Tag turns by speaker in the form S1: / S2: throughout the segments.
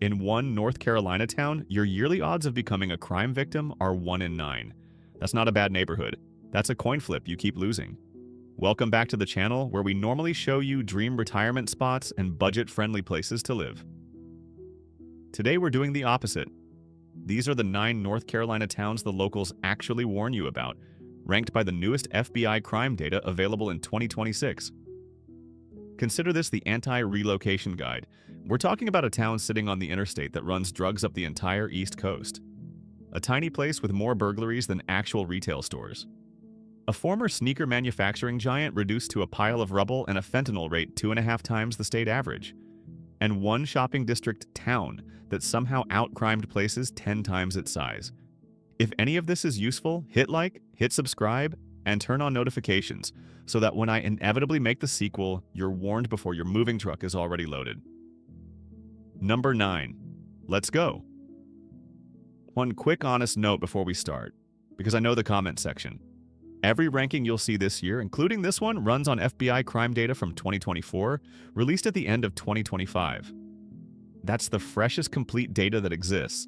S1: In one North Carolina town, your yearly odds of becoming a crime victim are 1 in 9. That's not a bad neighborhood. That's a coin flip you keep losing. Welcome back to the channel where we normally show you dream retirement spots and budget-friendly places to live. Today we're doing the opposite. These are the 9 North Carolina towns the locals actually warn you about, ranked by the newest FBI crime data available in 2026. Consider this the anti-relocation guide. We're talking about a town sitting on the interstate that runs drugs up the entire East Coast. A tiny place with more burglaries than actual retail stores. A former sneaker manufacturing giant reduced to a pile of rubble and a fentanyl rate 2.5 times the state average. And one shopping district town that somehow out-crimed places 10 times its size. If any of this is useful, hit like, hit subscribe, and turn on notifications so that when I inevitably make the sequel, you're warned before your moving truck is already loaded. Number 9. Let's go. One quick honest note before we start, because I know the comment section. Every ranking you'll see this year, including this one, runs on FBI crime data from 2024, released at the end of 2025. That's the freshest complete data that exists.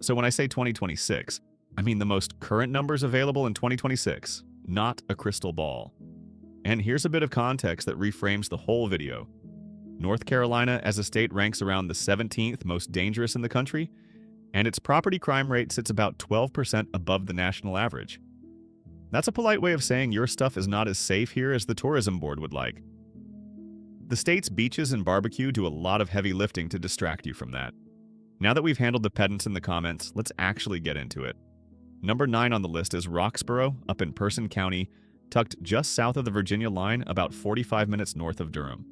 S1: So when I say 2026, I mean the most current numbers available in 2026, not a crystal ball. And here's a bit of context that reframes the whole video. North Carolina as a state ranks around the 17th most dangerous in the country, and its property crime rate sits about 12% above the national average. That's a polite way of saying your stuff is not as safe here as the tourism board would like. The state's beaches and barbecue do a lot of heavy lifting to distract you from that. Now that we've handled the pedants in the comments, let's actually get into it. Number 9 on the list is Roxboro, up in Person County, tucked just south of the Virginia line, about 45 minutes north of Durham.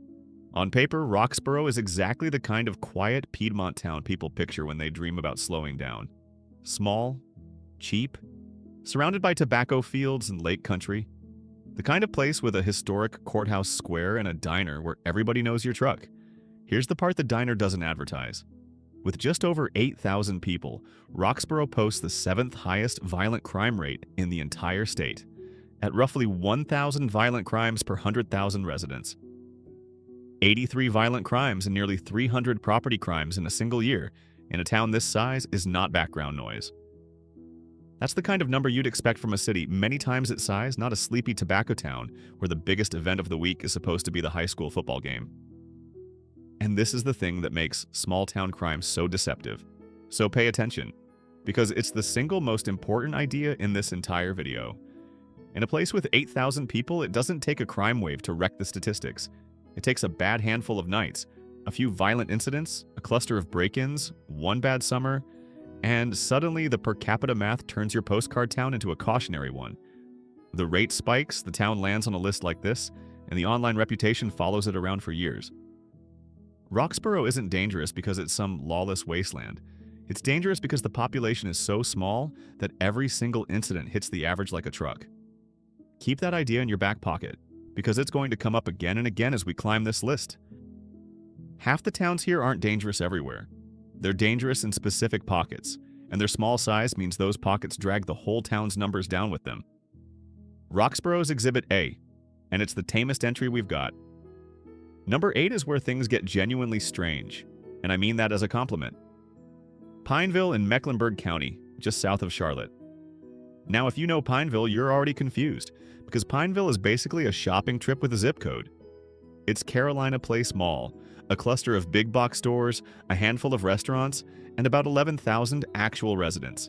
S1: On paper, Roxboro is exactly the kind of quiet Piedmont town people picture when they dream about slowing down. Small, cheap, surrounded by tobacco fields and lake country. The kind of place with a historic courthouse square and a diner where everybody knows your truck. Here's the part the diner doesn't advertise. With just over 8,000 people, Roxboro posts the 7th highest violent crime rate in the entire state, at roughly 1,000 violent crimes per 100,000 residents. 83 violent crimes and nearly 300 property crimes in a single year in a town this size is not background noise. That's the kind of number you'd expect from a city many times its size, not a sleepy tobacco town where the biggest event of the week is supposed to be the high school football game. And this is the thing that makes small-town crime so deceptive. So pay attention, because it's the single most important idea in this entire video. In a place with 8,000 people, it doesn't take a crime wave to wreck the statistics. It takes a bad handful of nights, a few violent incidents, a cluster of break-ins, one bad summer, and suddenly the per capita math turns your postcard town into a cautionary one. The rate spikes, the town lands on a list like this, and the online reputation follows it around for years. Roxboro isn't dangerous because it's some lawless wasteland. It's dangerous because the population is so small that every single incident hits the average like a truck. Keep that idea in your back pocket, because it's going to come up again and again as we climb this list. Half the towns here aren't dangerous everywhere. They're dangerous in specific pockets, and their small size means those pockets drag the whole town's numbers down with them. Roxboro's Exhibit A, and it's the tamest entry we've got. Number 8 is where things get genuinely strange, and I mean that as a compliment. Pineville in Mecklenburg County, just south of Charlotte. Now, if you know Pineville, you're already confused, because Pineville is basically a shopping trip with a zip code. It's Carolina Place Mall, a cluster of big box stores, a handful of restaurants, and about 11,000 actual residents.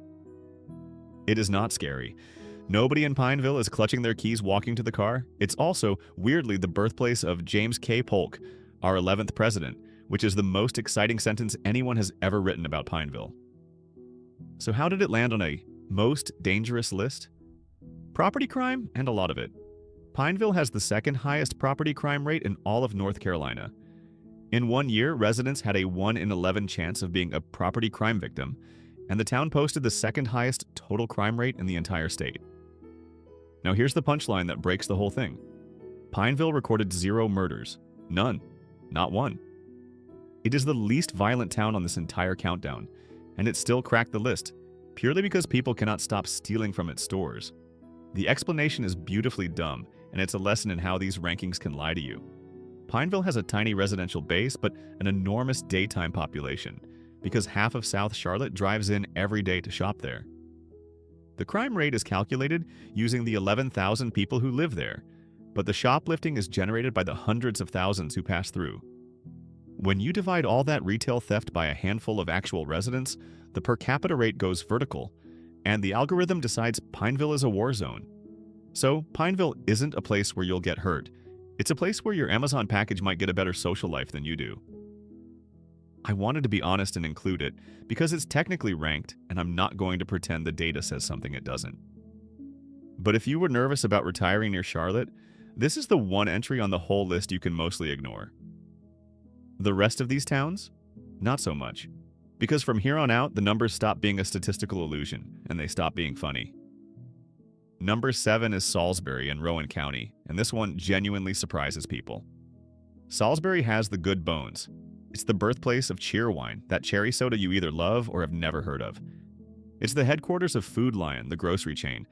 S1: It is not scary. Nobody in Pineville is clutching their keys walking to the car. It's also, weirdly, the birthplace of James K. Polk, our 11th president, which is the most exciting sentence anyone has ever written about Pineville. So how did it land on a most dangerous list? Property crime, and a lot of it. Pineville has the 2nd highest property crime rate in all of North Carolina. In 1 year, residents had a 1 in 11 chance of being a property crime victim, and the town posted the 2nd highest total crime rate in the entire state. Now here's the punchline that breaks the whole thing. Pineville recorded 0 murders. None. Not one. It is the least violent town on this entire countdown, and it still cracked the list, purely because people cannot stop stealing from its stores. The explanation is beautifully dumb, and it's a lesson in how these rankings can lie to you. Pineville has a tiny residential base, but an enormous daytime population, because half of South Charlotte drives in every day to shop there. The crime rate is calculated using the 11,000 people who live there, but the shoplifting is generated by the hundreds of thousands who pass through. When you divide all that retail theft by a handful of actual residents, the per capita rate goes vertical, and the algorithm decides Pineville is a war zone. So Pineville isn't a place where you'll get hurt. It's a place where your Amazon package might get a better social life than you do. I wanted to be honest and include it because it's technically ranked, and I'm not going to pretend the data says something it doesn't. But if you were nervous about retiring near Charlotte, this is the one entry on the whole list you can mostly ignore. The rest of these towns? Not so much. Because from here on out, the numbers stop being a statistical illusion, and they stop being funny. Number 7 is Salsbury in Rowan County, and this one genuinely surprises people. Salsbury has the good bones. It's the birthplace of Cheerwine, that cherry soda you either love or have never heard of. It's the headquarters of Food Lion, the grocery chain.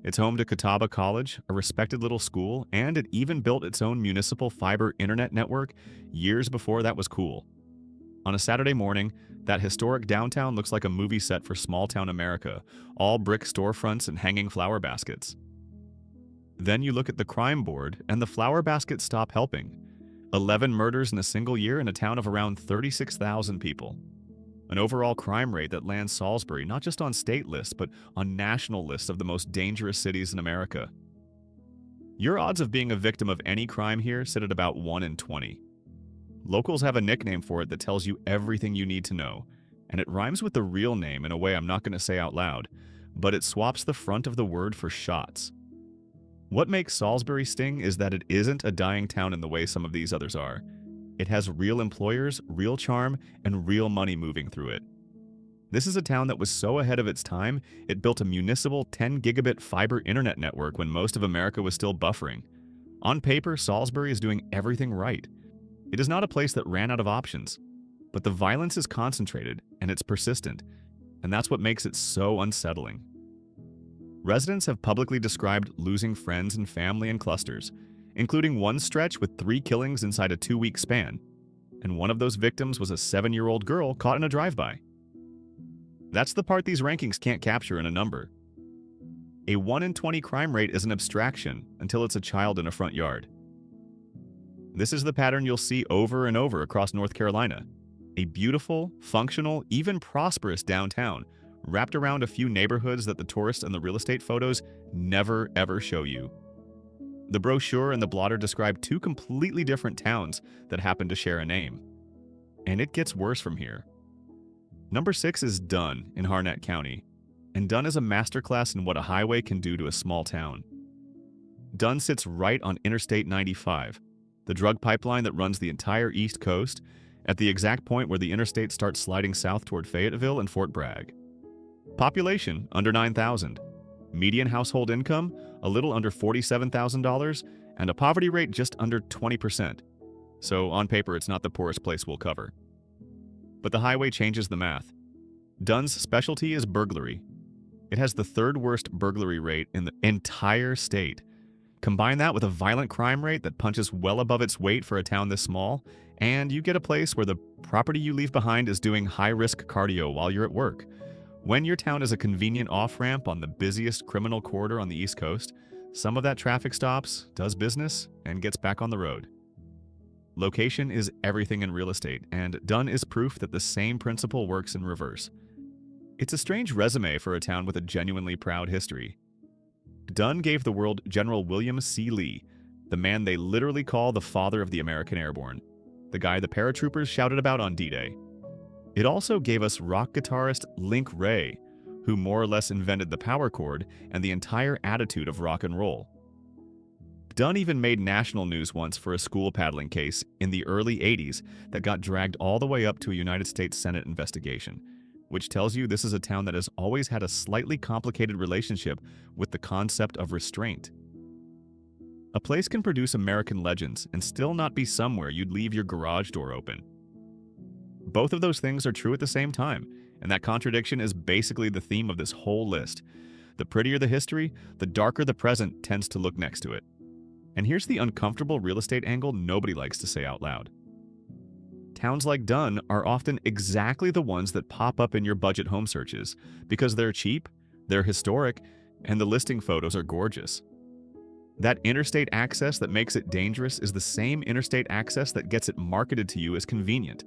S1: It's home to Catawba College, a respected little school, and it even built its own municipal fiber internet network years before that was cool. On a Saturday morning, that historic downtown looks like a movie set for small-town America, all brick storefronts and hanging flower baskets. Then you look at the crime board, and the flower baskets stop helping. 11 murders in a single year in a town of around 36,000 people. An overall crime rate that lands Salsbury not just on state lists, but on national lists of the most dangerous cities in America. Your odds of being a victim of any crime here sit at about 1 in 20. Locals have a nickname for it that tells you everything you need to know, and it rhymes with the real name in a way I'm not going to say out loud, but it swaps the front of the word for shots. What makes Salsbury sting is that it isn't a dying town in the way some of these others are. It has real employers, real charm, and real money moving through it. This is a town that was so ahead of its time, it built a municipal 10 gigabit fiber internet network when most of America was still buffering. On paper, Salsbury is doing everything right. It is not a place that ran out of options, but the violence is concentrated and it's persistent, and that's what makes it so unsettling. Residents have publicly described losing friends and family in clusters, including one stretch with 3 killings inside a 2-week span, and one of those victims was a 7-year-old girl caught in a drive-by. That's the part these rankings can't capture in a number. A 1 in 20 crime rate is an abstraction until it's a child in a front yard. This is the pattern you'll see over and over across North Carolina. A beautiful, functional, even prosperous downtown, wrapped around a few neighborhoods that the tourist and the real estate photos never ever show you. The brochure and the blotter describe 2 completely different towns that happen to share a name. And it gets worse from here. Number 6 is Dunn in Harnett County, and Dunn is a masterclass in what a highway can do to a small town. Dunn sits right on Interstate 95, the drug pipeline that runs the entire East Coast, at the exact point where the interstate starts sliding south toward Fayetteville and Fort Bragg. Population, under 9,000. Median household income, a little under $47,000, and a poverty rate just under 20%. So on paper, it's not the poorest place we'll cover. But the highway changes the math. Dunn's specialty is burglary. It has the 3rd worst burglary rate in the entire state. Combine that with a violent crime rate that punches well above its weight for a town this small, and you get a place where the property you leave behind is doing high-risk cardio while you're at work. When your town is a convenient off-ramp on the busiest criminal corridor on the East Coast, some of that traffic stops, does business, and gets back on the road. Location is everything in real estate, and Dunn is proof that the same principle works in reverse. It's a strange resume for a town with a genuinely proud history. Dunn gave the world General William C. Lee, the man they literally call the father of the American Airborne, the guy the paratroopers shouted about on D-Day. It also gave us rock guitarist Link Wray, who more or less invented the power chord and the entire attitude of rock and roll. Dunn even made national news once for a school paddling case in the early 80s that got dragged all the way up to a United States Senate investigation, which tells you this is a town that has always had a slightly complicated relationship with the concept of restraint. A place can produce American legends and still not be somewhere you'd leave your garage door open. Both of those things are true at the same time, and that contradiction is basically the theme of this whole list. The prettier the history, the darker the present tends to look next to it. And here's the uncomfortable real estate angle nobody likes to say out loud. towns like Dunn are often exactly the ones that pop up in your budget home searches because they're cheap, they're historic, and the listing photos are gorgeous. That interstate access that makes it dangerous is the same interstate access that gets it marketed to you as convenient.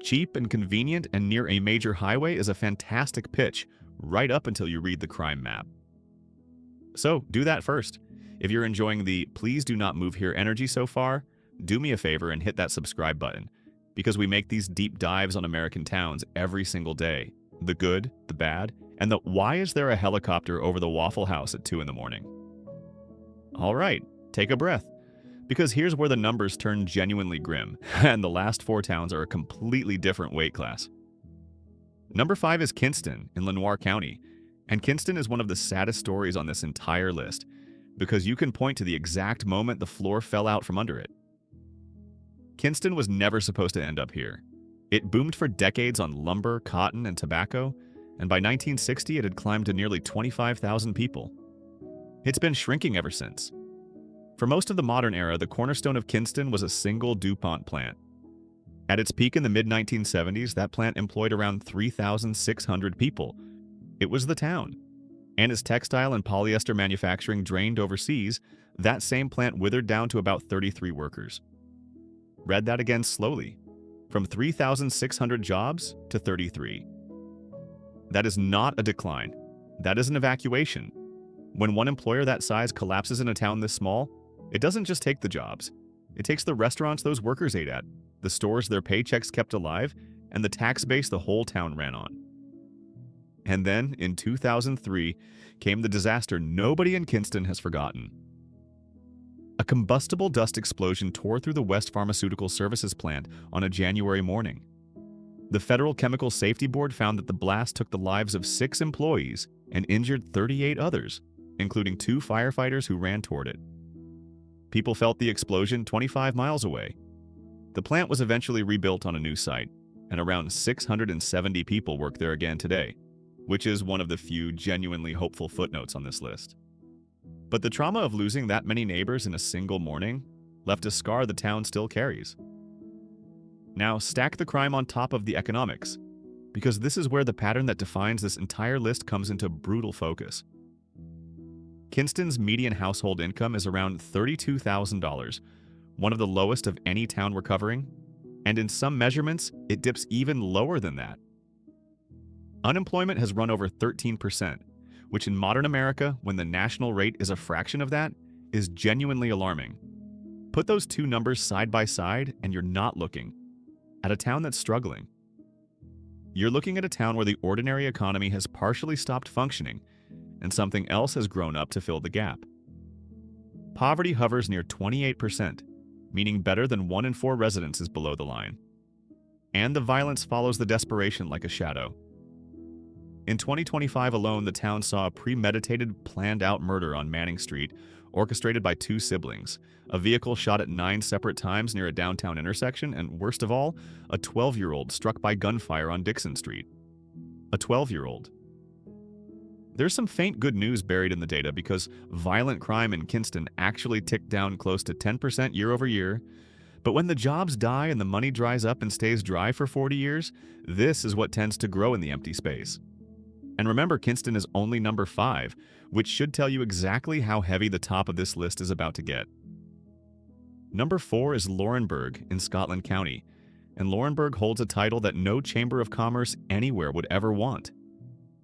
S1: Cheap and convenient and near a major highway is a fantastic pitch, right up until you read the crime map. So do that first. If you're enjoying the "please do not move here" energy so far, do me a favor and hit that subscribe button, because we make these deep dives on American towns every single day. The good, the bad, and the "why is there a helicopter over the Waffle House at 2 in the morning?" All right, take a breath, because here's where the numbers turn genuinely grim, and the last 4 towns are a completely different weight class. Number 5 is Kinston in Lenoir County, and Kinston is one of the saddest stories on this entire list, because you can point to the exact moment the floor fell out from under it. Kinston was never supposed to end up here. It boomed for decades on lumber, cotton, and tobacco, and by 1960 it had climbed to nearly 25,000 people. It's been shrinking ever since. For most of the modern era, the cornerstone of Kinston was a single DuPont plant. At its peak in the mid-1970s, that plant employed around 3,600 people. It was the town. And as textile and polyester manufacturing drained overseas, that same plant withered down to about 33 workers. Read that again slowly. From 3,600 jobs to 33. That is not a decline. That is an evacuation. When one employer that size collapses in a town this small, it doesn't just take the jobs. It takes the restaurants those workers ate at, the stores their paychecks kept alive, and the tax base the whole town ran on. And then, in 2003, came the disaster nobody in Kinston has forgotten. A combustible dust explosion tore through the West Pharmaceutical Services plant on a January morning. The Federal Chemical Safety Board found that the blast took the lives of 6 employees and injured 38 others, including 2 firefighters who ran toward it. People felt the explosion 25 miles away. The plant was eventually rebuilt on a new site, and around 670 people work there again today, which is one of the few genuinely hopeful footnotes on this list. But the trauma of losing that many neighbors in a single morning left a scar the town still carries. Now stack the crime on top of the economics, because this is where the pattern that defines this entire list comes into brutal focus. Kinston's median household income is around $32,000, one of the lowest of any town we're covering, and in some measurements, it dips even lower than that. Unemployment has run over 13%, which in modern America, when the national rate is a fraction of that, is genuinely alarming. Put those 2 numbers side by side and you're not looking at a town that's struggling. You're looking at a town where the ordinary economy has partially stopped functioning and something else has grown up to fill the gap. Poverty hovers near 28%, meaning better than 1 in 4 residents is below the line. And the violence follows the desperation like a shadow. In 2025 alone, the town saw a premeditated, planned-out murder on Manning Street, orchestrated by 2 siblings, a vehicle shot at 9 separate times near a downtown intersection, and worst of all, a 12-year-old struck by gunfire on Dixon Street. A 12-year-old. There's some faint good news buried in the data because violent crime in Kinston actually ticked down close to 10% year over year. But when the jobs die and the money dries up and stays dry for 40 years, this is what tends to grow in the empty space. And remember, Kinston is only number 5, which should tell you exactly how heavy the top of this list is about to get. Number 4 is Laurinburg in Scotland County, and Laurinburg holds a title that no chamber of commerce anywhere would ever want.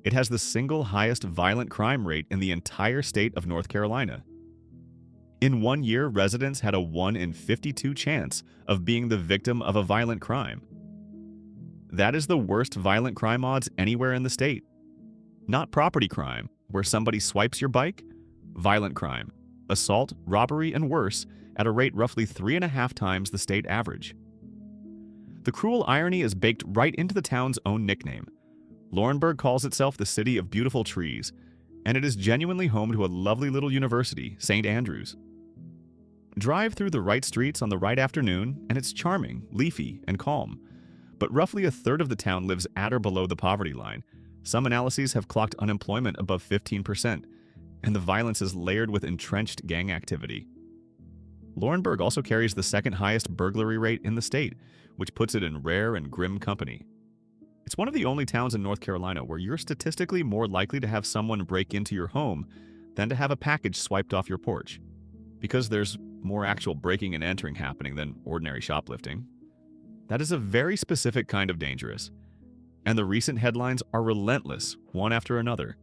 S1: It has the single highest violent crime rate in the entire state of North Carolina. In 1 year, residents had a 1 in 52 chance of being the victim of a violent crime. That is the worst violent crime odds anywhere in the state. Not property crime, where somebody swipes your bike. Violent crime, assault, robbery, and worse, at a rate roughly 3.5 times the state average. The cruel irony is baked right into the town's own nickname. Laurinburg calls itself the City of Beautiful Trees, and it is genuinely home to a lovely little university, St. Andrews. Drive through the right streets on the right afternoon, and it's charming, leafy, and calm. But roughly a third of the town lives at or below the poverty line. Some analyses have clocked unemployment above 15%, and the violence is layered with entrenched gang activity. Laurinburg also carries the second highest burglary rate in the state, which puts it in rare and grim company. It's one of the only towns in North Carolina where you're statistically more likely to have someone break into your home than to have a package swiped off your porch, because there's more actual breaking and entering happening than ordinary shoplifting. That is a very specific kind of dangerous, and the recent headlines are relentless, one after another.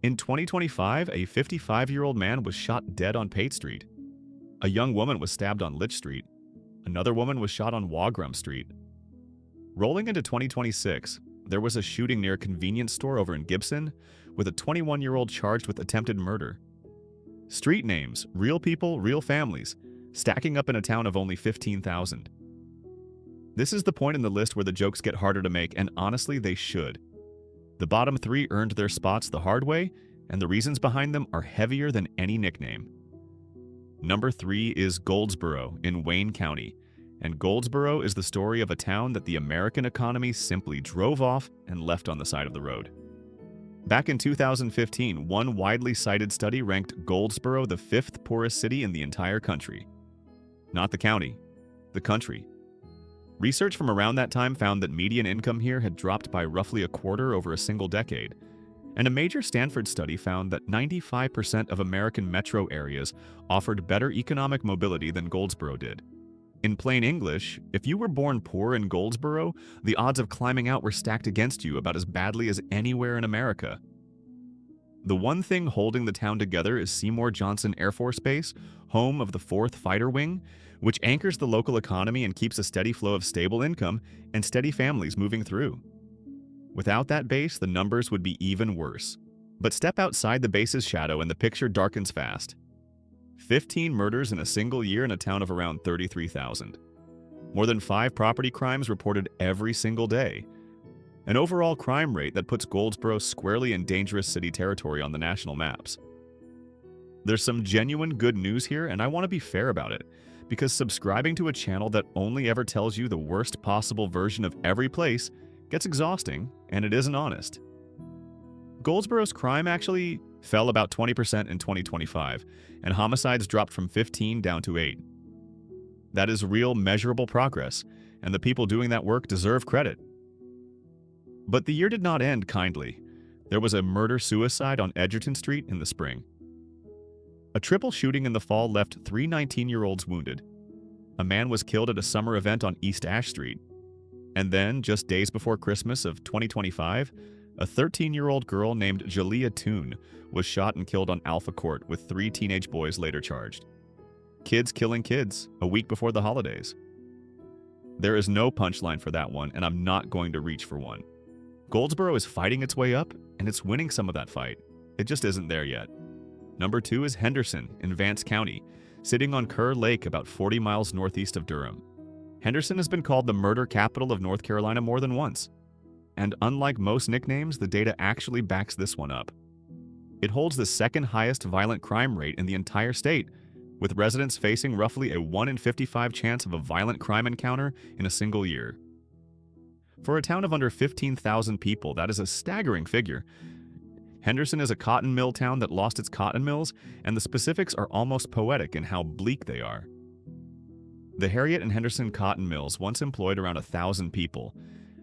S1: In 2025, a 55-year-old man was shot dead on Pate Street. A young woman was stabbed on Litch Street. Another woman was shot on Wagram Street. Rolling into 2026, there was a shooting near a convenience store over in Gibson, with a 21-year-old charged with attempted murder. Street names, real people, real families, stacking up in a town of only 15,000. This is the point in the list where the jokes get harder to make, and honestly, they should. The bottom three earned their spots the hard way, and the reasons behind them are heavier than any nickname. Number 3 is Goldsboro in Wayne County, and Goldsboro is the story of a town that the American economy simply drove off and left on the side of the road. Back in 2015, one widely cited study ranked Goldsboro the 5th poorest city in the entire country. Not the county, the country. Research from around that time found that median income here had dropped by roughly a quarter over a single decade. And a major Stanford study found that 95% of American metro areas offered better economic mobility than Goldsboro did. In plain English, if you were born poor in Goldsboro, the odds of climbing out were stacked against you about as badly as anywhere in America. The one thing holding the town together is Seymour Johnson Air Force Base, home of the 4th Fighter Wing, which anchors the local economy and keeps a steady flow of stable income and steady families moving through. Without that base, the numbers would be even worse. But step outside the base's shadow and the picture darkens fast. 15 murders in a single year in a town of around 33,000. More than 5 property crimes reported every single day. An overall crime rate that puts Goldsboro squarely in dangerous city territory on the national maps. There's some genuine good news here, and I want to be fair about it, because subscribing to a channel that only ever tells you the worst possible version of every place gets exhausting, and it isn't honest. Goldsboro's crime actually fell about 20% in 2025, and homicides dropped from 15 down to 8. That is real measurable progress, and the people doing that work deserve credit. But the year did not end kindly. There was a murder-suicide on Edgerton Street in the spring. A triple shooting in the fall left 3 19-year-olds wounded. A man was killed at a summer event on East Ash Street. And then, just days before Christmas of 2025, a 13-year-old girl named Jalea Toon was shot and killed on Alpha Court, with 3 teenage boys later charged. Kids killing kids, a week before the holidays. There is no punchline for that one, and I'm not going to reach for one. Goldsboro is fighting its way up, and it's winning some of that fight. It just isn't there yet. Number 2 is Henderson in Vance County, sitting on Kerr Lake about 40 miles northeast of Durham. Henderson has been called the murder capital of North Carolina more than once. And unlike most nicknames, the data actually backs this one up. It holds the second highest violent crime rate in the entire state, with residents facing roughly a 1 in 55 chance of a violent crime encounter in a single year. For a town of under 15,000 people, that is a staggering figure. Henderson is a cotton mill town that lost its cotton mills, and the specifics are almost poetic in how bleak they are. The Harriet and Henderson cotton mills once employed around 1,000 people,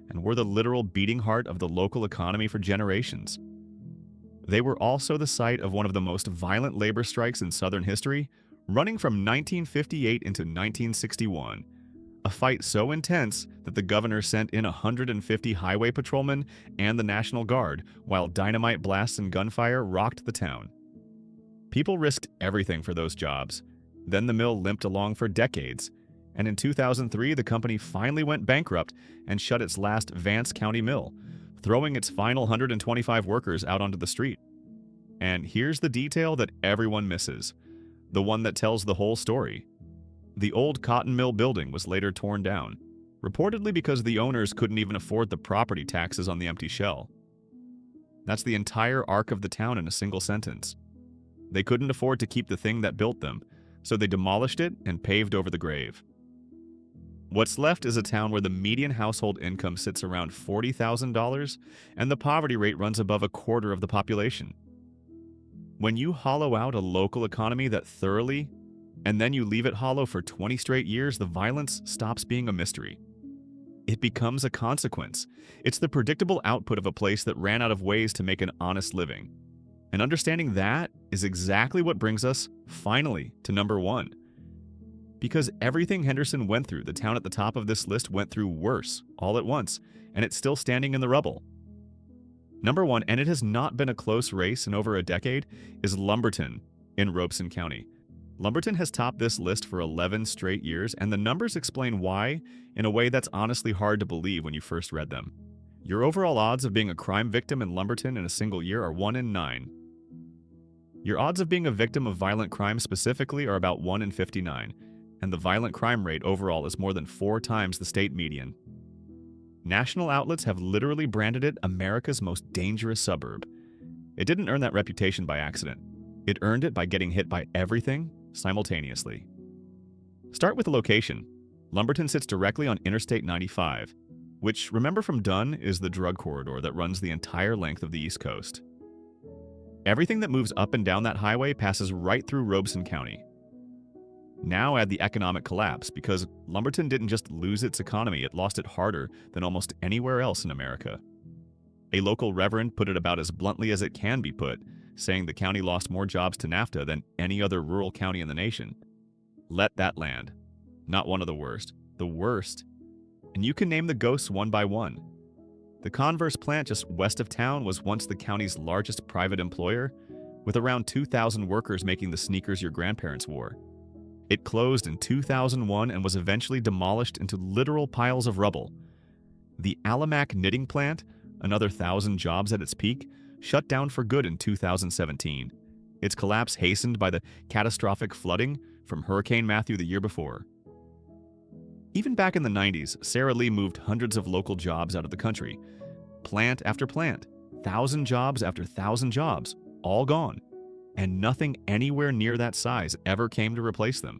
S1: and were the literal beating heart of the local economy for generations. They were also the site of one of the most violent labor strikes in Southern history, running from 1958 into 1961. A fight so intense that the governor sent in 150 highway patrolmen and the National Guard, while dynamite blasts and gunfire rocked the town. People risked everything for those jobs. Then the mill limped along for decades, and in 2003 the company finally went bankrupt and shut its last Vance County mill, throwing its final 125 workers out onto the street. And here's the detail that everyone misses, the one that tells the whole story. The old cotton mill building was later torn down, reportedly because the owners couldn't even afford the property taxes on the empty shell. That's the entire arc of the town in a single sentence. They couldn't afford to keep the thing that built them, so they demolished it and paved over the grave. What's left is a town where the median household income sits around $40,000 and the poverty rate runs above a quarter of the population. When you hollow out a local economy that thoroughly and then you leave it hollow for 20 straight years, the violence stops being a mystery. It becomes a consequence. It's the predictable output of a place that ran out of ways to make an honest living. And understanding that is exactly what brings us, finally, to number 1. Because everything Henderson went through, the town at the top of this list went through worse, all at once, and it's still standing in the rubble. Number 1, and it has not been a close race in over a decade, is Lumberton in Robeson County. Lumberton has topped this list for 11 straight years, and the numbers explain why in a way that's honestly hard to believe when you first read them. Your overall odds of being a crime victim in Lumberton in a single year are 1 in 9. Your odds of being a victim of violent crime specifically are about 1 in 59, and the violent crime rate overall is more than 4 times the state median. National outlets have literally branded it America's most dangerous suburb. It didn't earn that reputation by accident. It earned it by getting hit by everything simultaneously. Start with the location. Lumberton sits directly on Interstate 95, which, remember from Dunn, is the drug corridor that runs the entire length of the East Coast. Everything that moves up and down that highway passes right through Robeson County. Now add the economic collapse, because Lumberton didn't just lose its economy, it lost it harder than almost anywhere else in America. A local reverend put it about as bluntly as it can be put, saying the county lost more jobs to NAFTA than any other rural county in the nation. Let that land. Not one of the worst. The worst. And you can name the ghosts one by one. The Converse plant just west of town was once the county's largest private employer, with around 2,000 workers making the sneakers your grandparents wore. It closed in 2001 and was eventually demolished into literal piles of rubble. The Alamac knitting plant, another 1,000 jobs at its peak, shut down for good in 2017. Its collapse hastened by the catastrophic flooding from Hurricane Matthew the year before. Even back in the 90s, Sara Lee moved hundreds of local jobs out of the country. Plant after plant, 1,000 jobs after 1,000 jobs, all gone. And nothing anywhere near that size ever came to replace them.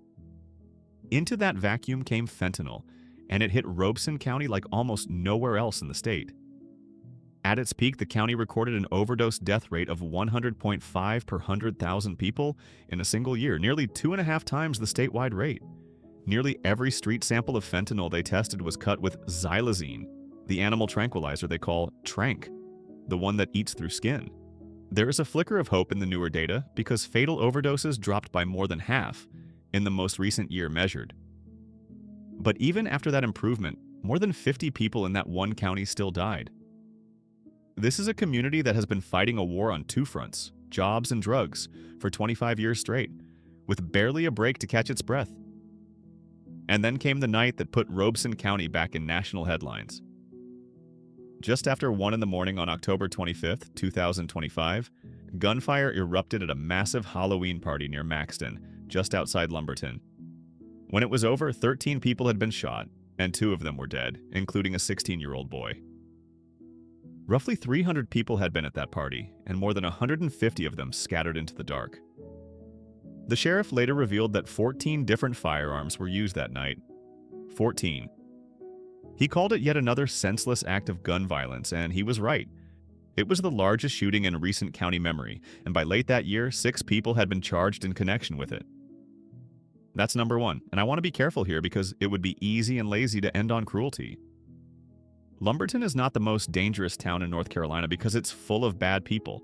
S1: Into that vacuum came fentanyl, and it hit Robeson County like almost nowhere else in the state. At its peak, the county recorded an overdose death rate of 100.5 per 100,000 people in a single year, nearly 2.5 times the statewide rate. Nearly every street sample of fentanyl they tested was cut with xylazine, the animal tranquilizer they call tranq, the one that eats through skin. There is a flicker of hope in the newer data because fatal overdoses dropped by more than half in the most recent year measured. But even after that improvement, more than 50 people in that one county still died. This is a community that has been fighting a war on 2 fronts, jobs and drugs, for 25 years straight, with barely a break to catch its breath. And then came the night that put Robeson County back in national headlines. Just after 1 in the morning on October 25, 2025, gunfire erupted at a massive Halloween party near Maxton, just outside Lumberton. When it was over, 13 people had been shot, and 2 of them were dead, including a 16-year-old boy. Roughly 300 people had been at that party, and more than 150 of them scattered into the dark. The sheriff later revealed that 14 different firearms were used that night. 14. He called it yet another senseless act of gun violence, and he was right. It was the largest shooting in recent county memory, and by late that year, 6 people had been charged in connection with it. That's number 1, and I want to be careful here because it would be easy and lazy to end on cruelty. Lumberton is not the most dangerous town in North Carolina because it's full of bad people.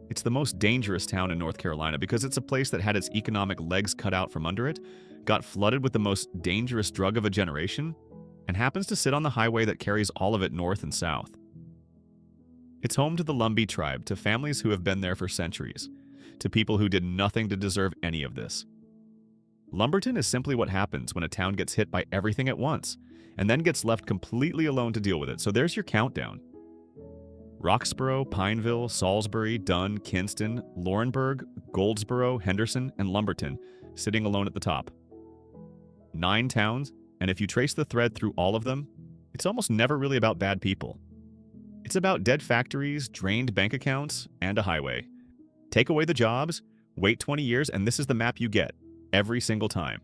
S1: It's the most dangerous town in North Carolina because it's a place that had its economic legs cut out from under it, got flooded with the most dangerous drug of a generation, and happens to sit on the highway that carries all of it north and south. It's home to the Lumbee tribe, to families who have been there for centuries, to people who did nothing to deserve any of this. Lumberton is simply what happens when a town gets hit by everything at once, and then gets left completely alone to deal with it. So there's your countdown. Roxboro, Pineville, Salsbury, Dunn, Kinston, Laurinburg, Goldsboro, Henderson, and Lumberton sitting alone at the top. 9 towns, and if you trace the thread through all of them, it's almost never really about bad people. It's about dead factories, drained bank accounts, and a highway. Take away the jobs, wait 20 years, and this is the map you get, every single time.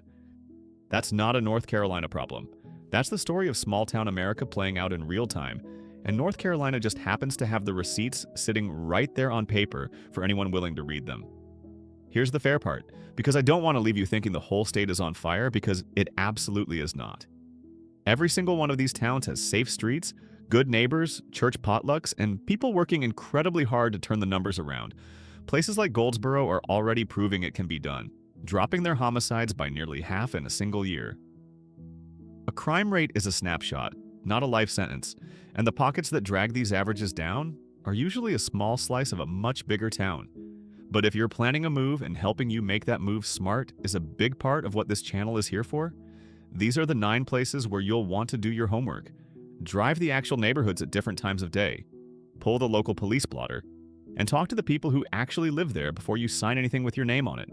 S1: That's not a North Carolina problem. That's the story of small-town America playing out in real time, and North Carolina just happens to have the receipts sitting right there on paper for anyone willing to read them. Here's the fair part, because I don't want to leave you thinking the whole state is on fire, because it absolutely is not. Every single one of these towns has safe streets, good neighbors, church potlucks, and people working incredibly hard to turn the numbers around. Places like Goldsboro are already proving it can be done, dropping their homicides by nearly half in a single year. A crime rate is a snapshot, not a life sentence, and the pockets that drag these averages down are usually a small slice of a much bigger town. But if you're planning a move and helping you make that move smart is a big part of what this channel is here for, these are the 9 places where you'll want to do your homework. Drive the actual neighborhoods at different times of day, pull the local police blotter, and talk to the people who actually live there before you sign anything with your name on it.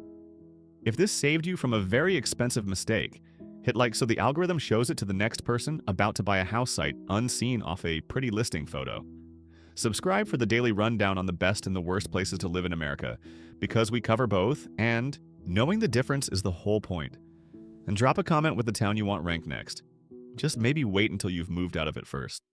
S1: If this saved you from a very expensive mistake, hit like so the algorithm shows it to the next person about to buy a house site unseen off a pretty listing photo. Subscribe for the daily rundown on the best and the worst places to live in America, because we cover both, and knowing the difference is the whole point. And drop a comment with the town you want ranked next. Just maybe wait until you've moved out of it first.